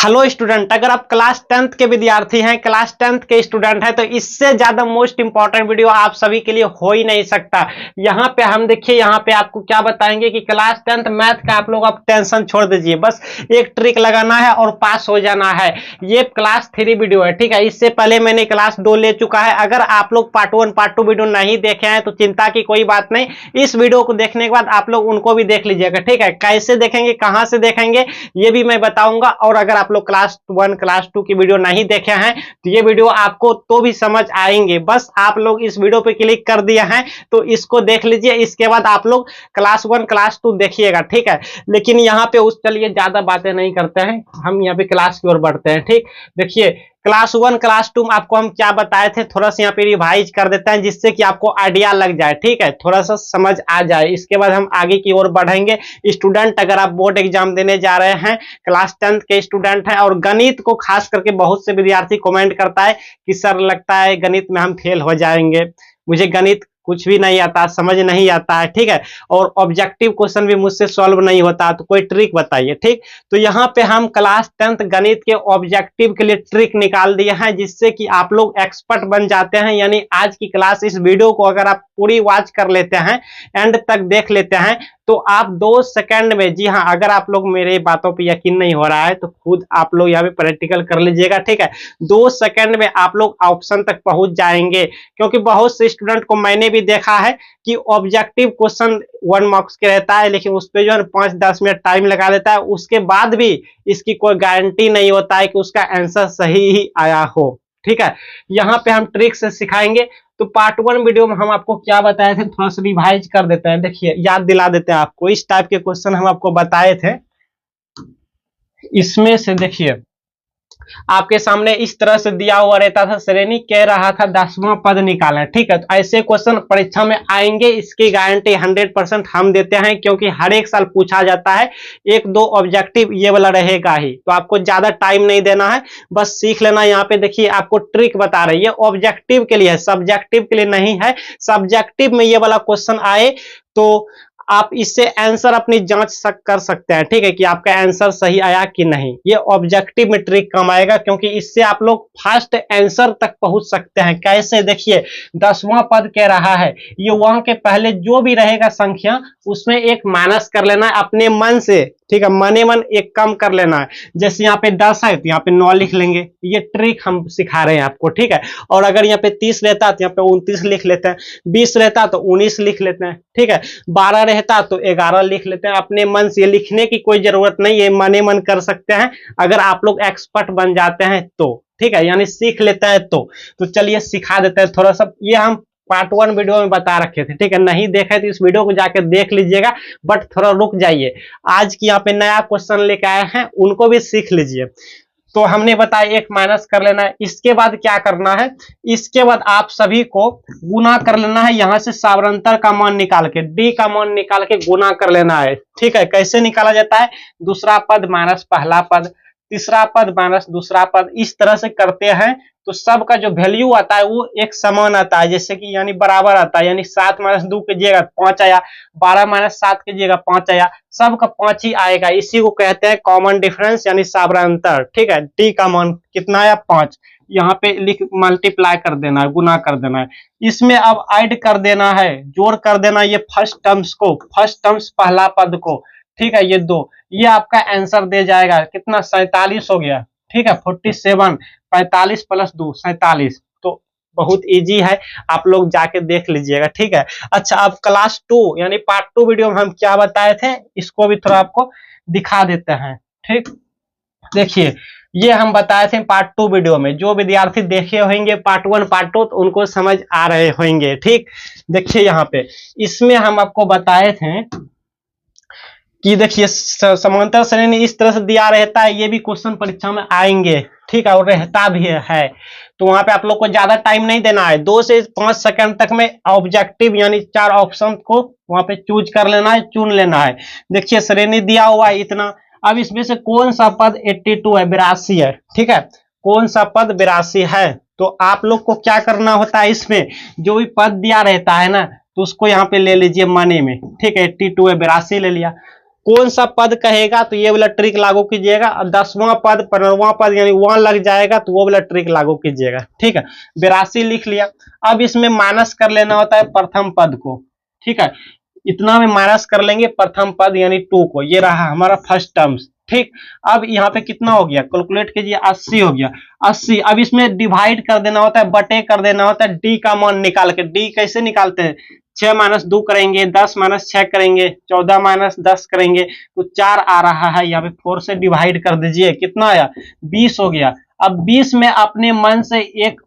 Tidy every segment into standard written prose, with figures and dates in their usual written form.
Hello student, अगर आप class 10th के विद्यार्थी हैं, क्लास 10th के स्टूडेंट हैं, तो इससे ज्यादा मोस्ट इंपॉर्टेंट वीडियो आप सभी के लिए हो ही नहीं सकता। यहाँ पे हम देखिए, यहाँ पे आपको क्या बताएंगे कि क्लास 10th मैथ का आप लोग अब टेंशन छोड़ दीजिए, बस एक ट्रिक लगाना है और पास हो जाना है। ये क्लास 3 वीडियो है, ठीक है। इससे पहले मैंने क्लास 2 ले चुका है। अगर आप लोग पार्ट 1 पार्ट 2 वीडियो नहीं देखे हैं तो चिंता की कोई बात नहीं, इस वीडियो को देखने के बाद आप लोग उनको भी देख लीजिएगा, ठीक है। कैसे देखेंगे, कहां से देखेंगे, ये भी मैं बताऊंगा। और अगर आप लोग क्लास 1 क्लास 2 की वीडियो नहीं देखे हैं तो ये वीडियो आपको तो भी समझ आएंगे। बस आप लोग इस वीडियो पे क्लिक कर दिए हैं तो इसको देख लीजिए, इसके बाद आप लोग क्लास 1 क्लास 2 देखिएगा, ठीक है। लेकिन यहाँ पे उस चलिए ज्यादा बातें नहीं करते हैं, हम यहाँ पे क्लास की ओर बढ़ते हैं, ठीक। देखिए क्लास 1 क्लास 2 में आपको हम क्या बताए थे, थोड़ा सा यहाँ पे रिवाइज कर देते हैं जिससे कि आपको आइडिया लग जाए, ठीक है, थोड़ा सा समझ आ जाए। इसके बाद हम आगे की ओर बढ़ेंगे। स्टूडेंट, अगर आप बोर्ड एग्जाम देने जा रहे हैं, क्लास 10th के स्टूडेंट हैं और गणित को खास करके बहुत से विद्यार्थी कमेंट करता है कि सर लगता है गणित में हम फेल हो जाएंगे, मुझे गणित कुछ भी नहीं आता, समझ नहीं आता है, ठीक है, और ऑब्जेक्टिव क्वेश्चन भी मुझसे सॉल्व नहीं होता, तो कोई ट्रिक बताइए, ठीक। तो यहाँ पे हम क्लास 10th गणित के ऑब्जेक्टिव के लिए ट्रिक निकाल दिए हैं जिससे कि आप लोग एक्सपर्ट बन जाते हैं। यानी आज की क्लास, इस वीडियो को अगर आप पूरी वॉच कर लेते हैं, एंड तक देख लेते हैं, तो आप 2 सेकंड में, जी हाँ, अगर आप लोग मेरे बातों पे यकीन नहीं हो रहा है तो खुद आप लोग यहाँ पे प्रैक्टिकल कर लीजिएगा, ठीक है। 2 सेकंड में आप लोग ऑप्शन तक पहुंच जाएंगे, क्योंकि बहुत से स्टूडेंट को मैंने भी देखा है कि ऑब्जेक्टिव क्वेश्चन 1 मार्क्स के रहता है, लेकिन उस पर जो है 5-10 मिनट टाइम लगा देता है, उसके बाद भी इसकी कोई गारंटी नहीं होता है कि उसका आंसर सही ही आया हो, ठीक है। यहाँ पे हम ट्रिक से सिखाएंगे। तो पार्ट 1 वीडियो में हम आपको क्या बताए थे, थोड़ा सा रिवाइज कर देते हैं। देखिए याद दिला देते हैं आपको, इस टाइप के क्वेश्चन हम आपको बताए थे। इसमें से देखिए आपके सामने इस तरह से दिया हुआ रहता था, श्रेणी कह रहा था 10वां पद निकालें, ठीक है। तो ऐसे क्वेश्चन परीक्षा में आएंगे, इसकी गारंटी 100% हम देते हैं, क्योंकि हर एक साल पूछा जाता है। 1-2 ऑब्जेक्टिव ये वाला रहेगा ही, तो आपको ज्यादा टाइम नहीं देना है, बस सीख लेना। यहाँ पे देखिए आपको ट्रिक बता रही है, ऑब्जेक्टिव के लिए है, सब्जेक्टिव के लिए नहीं है। सब्जेक्टिव में ये वाला क्वेश्चन आए तो आप इससे आंसर अपनी जांच कर सकते हैं, ठीक है, कि आपका आंसर सही आया कि नहीं। ये ऑब्जेक्टिव में ट्रिक काम आएगा, क्योंकि इससे आप लोग फास्ट आंसर तक पहुंच सकते हैं। कैसे, देखिए 10वां पद कह रहा है, ये वहां के पहले जो भी रहेगा संख्या उसमें एक माइनस कर लेना है अपने मन से, ठीक है, मने मन एक कम कर लेना है। जैसे यहाँ पे 10 है तो यहाँ पे 9 लिख लेंगे, ये ट्रिक हम सिखा रहे हैं आपको, ठीक है। और अगर यहाँ पे 30 रहता तो यहाँ पे 29 लिख लेते हैं, 20 रहता तो 19 लिख लेते हैं, ठीक है, 12 रहता तो 11 लिख लेते हैं। अपने मन से लिखने की कोई जरूरत नहीं है, मने मन कर सकते हैं अगर आप लोग एक्सपर्ट बन जाते हैं तो, ठीक है, यानी सीख लेते हैं तो चलिए सिखा देते हैं थोड़ा सा। ये हम पार्ट 1 वीडियो में बता रखे थे, ठीक है, नहीं देखे तो इस वीडियो को जाकर देख लीजिएगा, बट थोड़ा रुक जाइए। आज की यहाँ पे नया क्वेश्चन लेके आए हैं, उनको भी सीख लीजिए। तो हमने बताया एक माइनस कर लेना है। इसके बाद क्या करना है, इसके बाद आप सभी को गुना कर लेना है, यहां से सावरंतर का मान निकाल के, डी का मान निकाल के गुना कर लेना है, ठीक है। कैसे निकाला जाता है, दूसरा पद माइनस पहला पद, तीसरा पद माइनस दूसरा पद, इस तरह से करते हैं तो सबका जो वैल्यू आता है वो एक समान आता है, जैसे कि यानी बराबर आता है। यानी 7 - 2 कीजिएगा 5 आया, 12 - 7 कीजिएगा 5 आया, सबका 5 ही आएगा। इसी को कहते हैं कॉमन डिफरेंस यानी सावरंतर, ठीक है। डी का मान कितना आया, 5, यहाँ पे लिख मल्टीप्लाई कर देना है, गुना कर देना है। इसमें अब ऐड कर देना है, जोड़ कर देना है ये फर्स्ट टर्म्स को, फर्स्ट टर्म्स पहला पद को, ठीक है, ये 2, ये आपका आंसर दे जाएगा कितना, 47 हो गया, ठीक है। 47, 45 + 2 47। तो बहुत इजी है, आप लोग जाके देख लीजिएगा, ठीक है। अच्छा, अब क्लास 2 यानी पार्ट 2 वीडियो में हम क्या बताए थे, इसको भी थोड़ा आपको दिखा देते हैं, ठीक। देखिए ये हम बताए थे पार्ट 2 वीडियो में, जो विद्यार्थी देखे होंगे पार्ट 1 पार्ट 2 तो उनको समझ आ रहे होंगे, ठीक। देखिए यहाँ पे इसमें हम आपको बताए थे कि देखिए समांतर श्रेणी इस तरह से दिया रहता है, ये भी क्वेश्चन परीक्षा में आएंगे, ठीक है, और रहता भी है। तो वहां पे आप लोग को ज्यादा टाइम नहीं देना है, 2 से 5 सेकंड तक में ऑब्जेक्टिव यानी 4 ऑप्शन को वहां पे चूज कर लेना है, चुन लेना है। देखिए श्रेणी दिया हुआ है इतना, अब इसमें से कौन सा पद 82 है, 82 है, ठीक है, कौन सा पद 82 है। तो आप लोग को क्या करना होता है, इसमें जो भी पद दिया रहता है ना, तो उसको यहाँ पे ले लीजिए मनी में, ठीक है। 82 है, 82 ले लिया। कौन सा पद कहेगा तो ये वाला ट्रिक लागू कीजिएगा, 10वां पद 15वां पद यानी 1 लग जाएगा तो वो वाला ट्रिक लागू कीजिएगा, ठीक है। 82 लिख लिया। अब इसमें माइनस कर लेना होता है प्रथम पद को, ठीक है। इतना में माइनस कर लेंगे प्रथम पद यानी 2 को, ये रहा हमारा फर्स्ट टर्म्स, ठीक। अब यहाँ पे कितना हो गया, कैलकुलेट कीजिए, 80 हो गया। 80 अब इसमें डिवाइड कर देना होता है, बटे कर देना होता है, डी का मान निकाल के। डी कैसे निकालते हैं, 6 माइनस 2 करेंगे, 10 माइनस 6 करेंगे, 14 माइनस 10 करेंगे तो 4 आ रहा है। यहाँ पे 4 से डिवाइड कर दीजिए, कितना आया, 20 हो गया। अब 20 में अपने मन से एक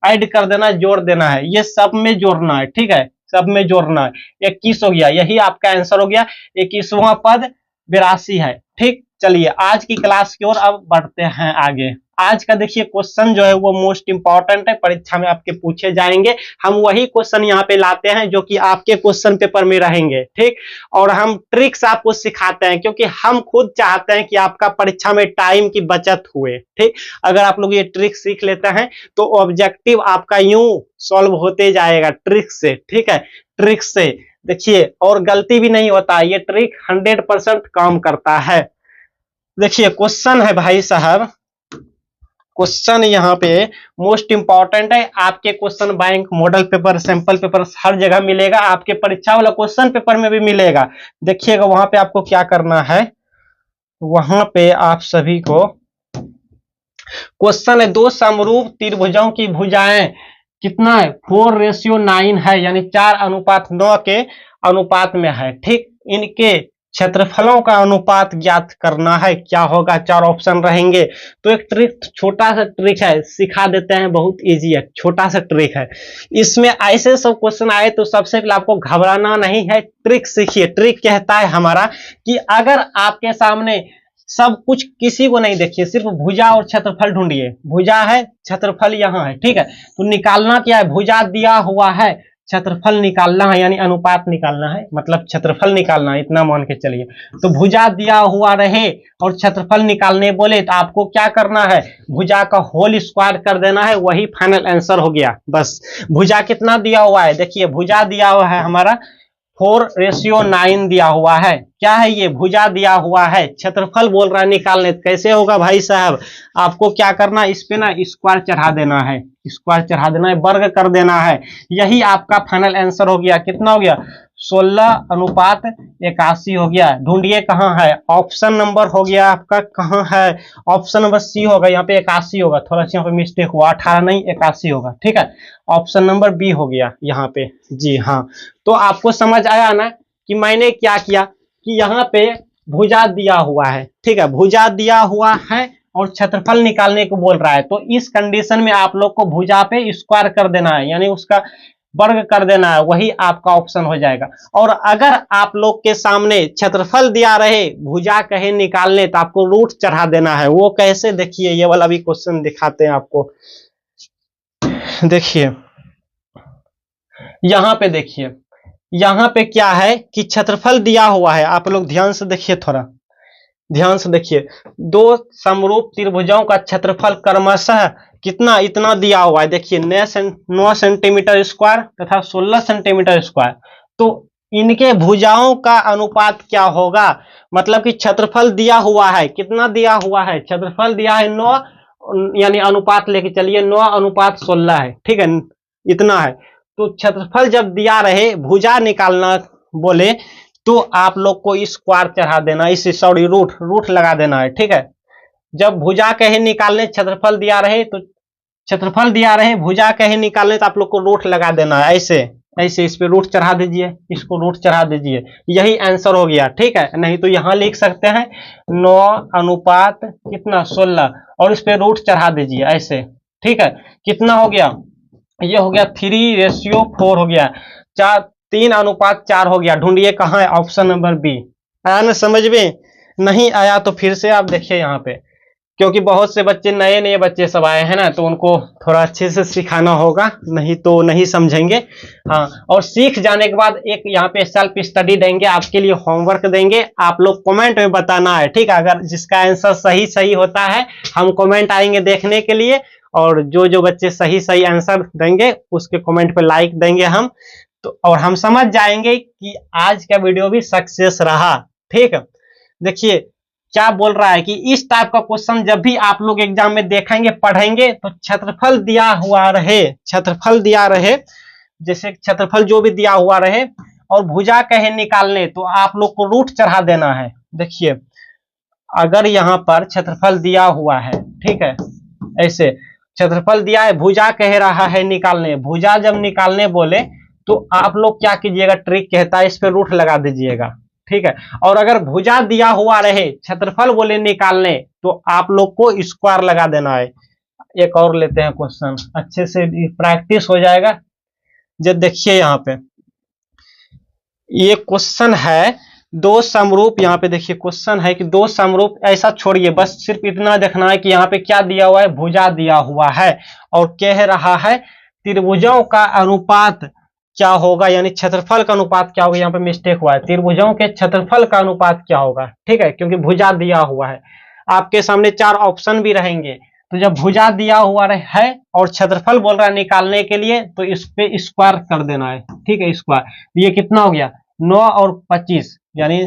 ऐड कर देना, जोड़ देना है, ये सब में जोड़ना है, ठीक है, सब में जोड़ना है। 21 हो गया, यही आपका आंसर हो गया। 21वां पद 82 है, ठीक। चलिए आज की क्लास की ओर अब बढ़ते हैं आगे। आज का देखिए क्वेश्चन जो है वो मोस्ट इंपॉर्टेंट है, परीक्षा में आपके पूछे जाएंगे। हम वही क्वेश्चन यहाँ पे लाते हैं जो कि आपके क्वेश्चन पेपर में रहेंगे, ठीक। और हम ट्रिक्स आपको सिखाते हैं क्योंकि हम खुद चाहते हैं कि आपका परीक्षा में टाइम की बचत हुए, ठीक। अगर आप लोग ये ट्रिक सीख लेते हैं तो ऑब्जेक्टिव आपका यूं सॉल्व होते जाएगा ट्रिक से, ठीक है। ट्रिक से देखिए और गलती भी नहीं होता, ये ट्रिक 100% काम करता है। देखिए क्वेश्चन है भाई साहब, क्वेश्चन यहाँ पे मोस्ट इंपॉर्टेंट है। आपके question bank, model paper, sample paper हर जगह मिलेगा, आपके परीक्षा वाला क्वेश्चन पेपर में भी मिलेगा। देखिएगा वहां पे आपको क्या करना है, वहां पे आप सभी को क्वेश्चन है, 2 समरूप त्रिभुजों की भुजाएं कितना है, 4:9 है, यानी 4:9 के अनुपात में है, ठीक। इनके क्षेत्रफलों का अनुपात ज्ञात करना है, क्या होगा, 4 ऑप्शन रहेंगे। तो एक ट्रिक, छोटा सा ट्रिक है, सिखा देते हैं, बहुत इजी है, छोटा सा ट्रिक है। इसमें ऐसे सब क्वेश्चन आए तो सबसे पहले आपको घबराना नहीं है, ट्रिक सीखिए। ट्रिक कहता है हमारा कि अगर आपके सामने सब कुछ, किसी को नहीं देखिए, सिर्फ भुजा और क्षेत्रफल ढूंढिए। भुजा है, क्षेत्रफल यहाँ है, ठीक है। तो निकालना क्या है, भुजा दिया हुआ है, क्षेत्रफल निकालना है, यानी अनुपात निकालना है, मतलब क्षेत्रफल निकालना है, इतना मान के चलिए। तो भुजा दिया हुआ रहे और क्षेत्रफल निकालने बोले तो आपको क्या करना है, भुजा का होल स्क्वायर कर देना है, वही फाइनल आंसर हो गया। बस भुजा कितना दिया हुआ है, देखिए भुजा दिया हुआ है हमारा 4:9 दिया हुआ है। क्या है ये, भुजा दिया हुआ है, क्षेत्रफल बोल रहा है निकालने, कैसे होगा भाई साहब, आपको क्या करना है, इस पे ना स्क्वायर चढ़ा देना है, स्क्वायर चढ़ा देना है, वर्ग कर देना है, यही आपका फाइनल आंसर हो गया। कितना हो गया, 16:81 हो गया। ढूंढिए कहाँ है, ऑप्शन नंबर हो गया आपका, कहाँ है, ऑप्शन नंबर सी होगा, यहाँ पे 81 होगा, थोड़ा सा यहाँ पे मिस्टेक हुआ, 18 नहीं 81 होगा, ठीक है। ऑप्शन नंबर बी हो गया यहाँ पे, जी हाँ। तो आपको समझ आया ना कि मैंने क्या किया, कि यहाँ पे भुजा दिया हुआ है, ठीक है, भुजा दिया हुआ है और क्षेत्रफल निकालने को बोल रहा है। तो इस कंडीशन में आप लोग को भुजा पे स्क्वायर कर देना है, यानी उसका वर्ग कर देना है, वही आपका ऑप्शन हो जाएगा। और अगर आप लोग के सामने क्षेत्रफल दिया रहे, भुजा कहे निकालने, तो आपको रूट चढ़ा देना है। वो कैसे, देखिए ये वाला भी क्वेश्चन दिखाते हैं आपको। देखिए यहाँ पे, देखिए यहाँ पे क्या है कि क्षेत्रफल दिया हुआ है, आप लोग ध्यान से देखिए, थोड़ा ध्यान से देखिए। 2 समरूप त्रिभुजों का क्षेत्रफल क्रमशः कितना, इतना दिया हुआ है, देखिए 9 सेंटीमीटर स्क्वायर तथा 16 सेंटीमीटर स्क्वायर। तो इनके भुजाओं का अनुपात क्या होगा, मतलब कि क्षेत्रफल दिया हुआ है, कितना दिया हुआ है, क्षेत्रफल दिया है 9, यानी अनुपात लेके चलिए 9:16 है, ठीक है, इतना है। तो क्षेत्रफल जब दिया रहे, भुजा निकालना बोले तो आप लोग को स्क्वायर चढ़ा देना, इस सॉरी रूट लगा देना है, ठीक है। जब भुजा कहे निकालने, क्षेत्रफल दिया रहे तो क्षेत्रफल दिया रहे, भुजा कहे निकालने तो आप लोग को रूट लगा देना है, ऐसे ऐसे इस पे रूट चढ़ा दीजिए, इसको रूट चढ़ा दीजिए, यही आंसर हो गया, ठीक है। नहीं तो यहां लिख सकते हैं 9 कितना 16 और इस पे रूट चढ़ा दीजिए ऐसे, ठीक है। कितना हो गया, ये हो गया 3:4 हो गया, 3:4 हो गया। ढूंढिए कहाँ है, ऑप्शन नंबर बी। आया ना समझ में, नहीं आया तो फिर से आप देखिए यहाँ पे, क्योंकि बहुत से बच्चे नए बच्चे सब आए हैं ना, तो उनको थोड़ा अच्छे से सिखाना होगा, नहीं तो नहीं समझेंगे। हाँ, और सीख जाने के बाद एक यहाँ पे सेल्फ स्टडी देंगे, आपके लिए होमवर्क देंगे, आप लोग कमेंट में बताना है, ठीक है। अगर जिसका आंसर सही होता है, हम कमेंट आएंगे देखने के लिए, और जो बच्चे सही आंसर देंगे उसके कमेंट पे लाइक देंगे हम, तो और हम समझ जाएंगे कि आज का वीडियो भी सक्सेस रहा, ठीक है। देखिए क्या बोल रहा है कि इस टाइप का क्वेश्चन जब भी आप लोग एग्जाम में देखेंगे पढ़ेंगे तो क्षेत्रफल दिया हुआ रहे, क्षेत्रफल दिया रहे, जैसे क्षेत्रफल जो भी दिया हुआ रहे और भुजा कहे निकालने तो आप लोग को रूट चढ़ा देना है। देखिए अगर यहाँ पर क्षेत्रफल दिया हुआ है, ठीक है, ऐसे क्षेत्रफल दिया है, भुजा कह रहा है निकालने, भुजा जब निकालने बोले तो आप लोग क्या कीजिएगा, ट्रिक कहता है इस पे रूट लगा दीजिएगा, ठीक है। और अगर भुजा दिया हुआ रहे क्षेत्रफल बोले निकालने तो आप लोग को स्क्वायर लगा देना है। एक और लेते हैं क्वेश्चन, अच्छे से प्रैक्टिस हो जाएगा। जब देखिए यहाँ पे ये क्वेश्चन है दो समरूप, यहाँ पे देखिए क्वेश्चन है कि दो समरूप, ऐसा छोड़िए बस सिर्फ इतना देखना है कि यहाँ पे क्या दिया हुआ है, भुजा दिया हुआ है और कह रहा है त्रिभुजों का अनुपात क्या होगा, यानी क्षेत्रफल का अनुपात क्या होगा। यहाँ पे मिस्टेक हुआ है, त्रिभुजों के क्षेत्रफल का अनुपात क्या होगा, ठीक है, क्योंकि भुजा दिया हुआ है। आपके सामने चार ऑप्शन भी रहेंगे, तो जब भुजा दिया हुआ है और क्षेत्रफल बोल रहा है निकालने के लिए तो इस पे स्क्वायर कर देना है, ठीक है, स्क्वायर। ये कितना हो गया, 9 और 25 यानी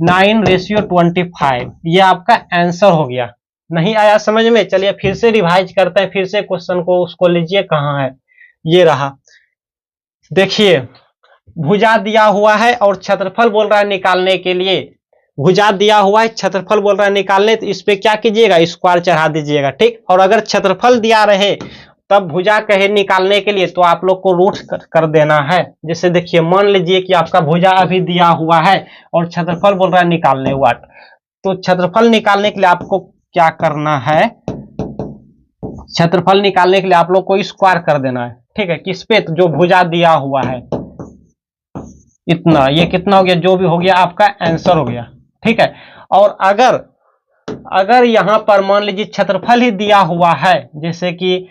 9:25, ये आपका आंसर हो गया। नहीं आया समझ में, चलिए फिर से रिवाइज करते हैं, फिर से क्वेश्चन को उसको लीजिए, कहाँ है, ये रहा। देखिए भुजा दिया हुआ है और क्षेत्रफल बोल रहा है निकालने के लिए, भुजा दिया हुआ है क्षेत्रफल बोल रहा है निकालने, तो इस पे क्या कीजिएगा, स्क्वायर चढ़ा दीजिएगा, ठीक। और अगर क्षेत्रफल दिया रहे तब भुजा कहे निकालने के लिए तो आप लोग को रूट कर देना है। जैसे देखिए मान लीजिए कि आपका भुजा अभी दिया हुआ है और क्षेत्रफल बोल रहा है निकालने वाट, तो क्षेत्रफल निकालने के लिए आपको क्या करना है, क्षेत्रफल निकालने के लिए आप लोग को स्क्वायर कर देना है, ठीक है, किस पे, तो जो भुजा दिया हुआ है इतना, ये कितना हो गया, जो भी हो गया आपका आंसर हो गया, ठीक है। और अगर यहां पर मान लीजिए क्षेत्रफल ही दिया हुआ है, जैसे कि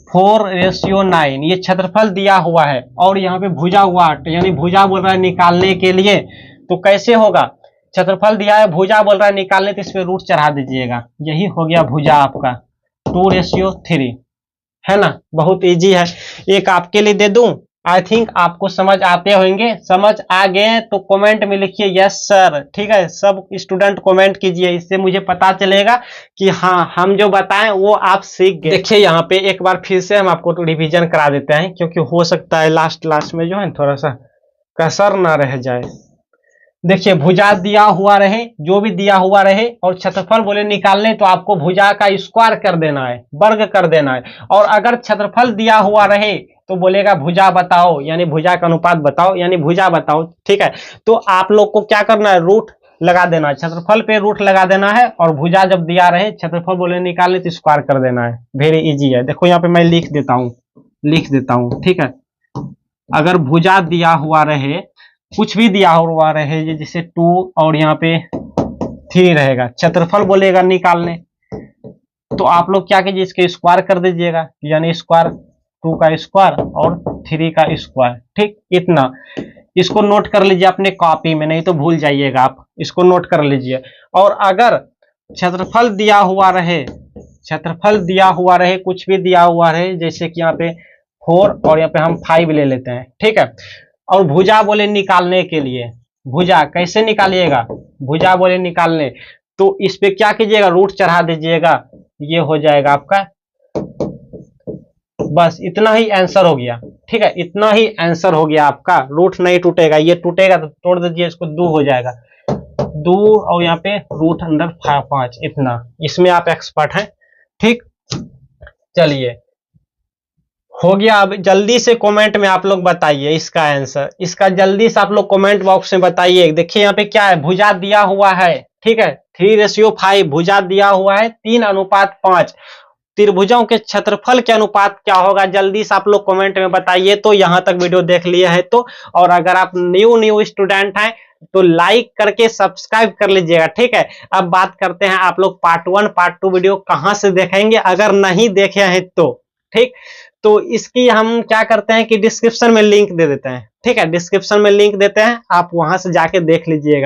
4:9, ये क्षेत्रफल दिया हुआ है और यहाँ पे भुजा वाट यानी भुजा बोल रहा है निकालने के लिए, तो कैसे होगा, क्षेत्रफल दिया है भुजा बोल रहा है निकालने, तो इस पे रूट चढ़ा दीजिएगा, यही हो गया भुजा आपका 2:3, है ना, बहुत इजी है। एक आपके लिए दे दूं, आई थिंक आपको समझ आते होंगे, समझ आ गए तो कमेंट में लिखिए यस सर, ठीक है, सब स्टूडेंट कमेंट कीजिए, इससे मुझे पता चलेगा कि हाँ हम जो बताएं वो आप सीख गए। देखिए यहाँ पे एक बार फिर से हम आपको रिवीजन करा देते हैं, क्योंकि हो सकता है लास्ट में जो है थोड़ा सा कसर ना रह जाए। देखिए भुजा दिया हुआ रहे, जो भी दिया हुआ रहे और क्षेत्रफल बोले निकालने तो आपको भुजा का स्क्वायर कर देना है, वर्ग कर देना है। और अगर क्षेत्रफल दिया हुआ रहे तो बोलेगा भुजा बताओ, यानी भुजा का अनुपात बताओ, यानी भुजा बताओ, ठीक है। तो आप लोग को क्या करना है, रूट लगा देना है, क्षेत्रफल पे रूट लगा देना है और भुजा जब दिया रहे क्षेत्रफल बोले निकालने तो स्क्वायर कर देना है, वेरी इजी है। देखो यहाँ पे मैं लिख देता हूँ, ठीक है। अगर भुजा दिया हुआ रहे, कुछ भी दिया हुआ रहे, जैसे 2 और यहाँ पे 3 रहेगा, क्षेत्रफल बोलेगा निकालने, तो आप लोग क्या कीजिए, इसके स्क्वायर कर दीजिएगा, यानी स्क्वायर 2 का स्क्वायर और 3 का स्क्वायर, ठीक, इतना। इसको नोट कर लीजिए अपने कॉपी में, नहीं तो भूल जाइएगा आप, इसको नोट कर लीजिए। और अगर क्षेत्रफल दिया हुआ रहे, कुछ भी दिया हुआ रहे, जैसे कि यहाँ पे 4 और यहाँ पे हम 5 ले लेते हैं, ठीक है। और भुजा बोले निकालने के लिए, भुजा कैसे निकालिएगा, भुजा बोले निकालने, तो इस पे क्या कीजिएगा, रूट चढ़ा दीजिएगा, ये हो जाएगा आपका, बस इतना ही आंसर हो गया, ठीक है, इतना ही आंसर हो गया आपका। रूट नहीं टूटेगा, ये टूटेगा तो तोड़ दीजिए, इसको 2 हो जाएगा, 2 और यहाँ पे रूट अंदर 5, इतना, इसमें आप एक्सपर्ट हैं, ठीक। चलिए हो गया। अब जल्दी से कमेंट में आप लोग बताइए इसका आंसर, इसका जल्दी से आप लोग कमेंट बॉक्स में बताइए। देखिए यहाँ पे क्या है, भुजा दिया हुआ है, ठीक है, 3:5 भुजा दिया हुआ है, 3:5। त्रिभुजों के क्षेत्रफल के अनुपात क्या होगा, जल्दी से आप लोग कमेंट में बताइए। तो यहाँ तक वीडियो देख लिए है तो, और अगर आप न्यू स्टूडेंट हैं तो लाइक करके सब्सक्राइब कर लीजिएगा, ठीक है। अब बात करते हैं आप लोग पार्ट 1 पार्ट 2 वीडियो कहां से देखेंगे, अगर नहीं देखे हैं तो, ठीक। तो इसकी हम क्या करते हैं कि डिस्क्रिप्शन में लिंक दे देते हैं, ठीक है, डिस्क्रिप्शन में लिंक देते हैं, आप वहां से जाके देख लीजिएगा।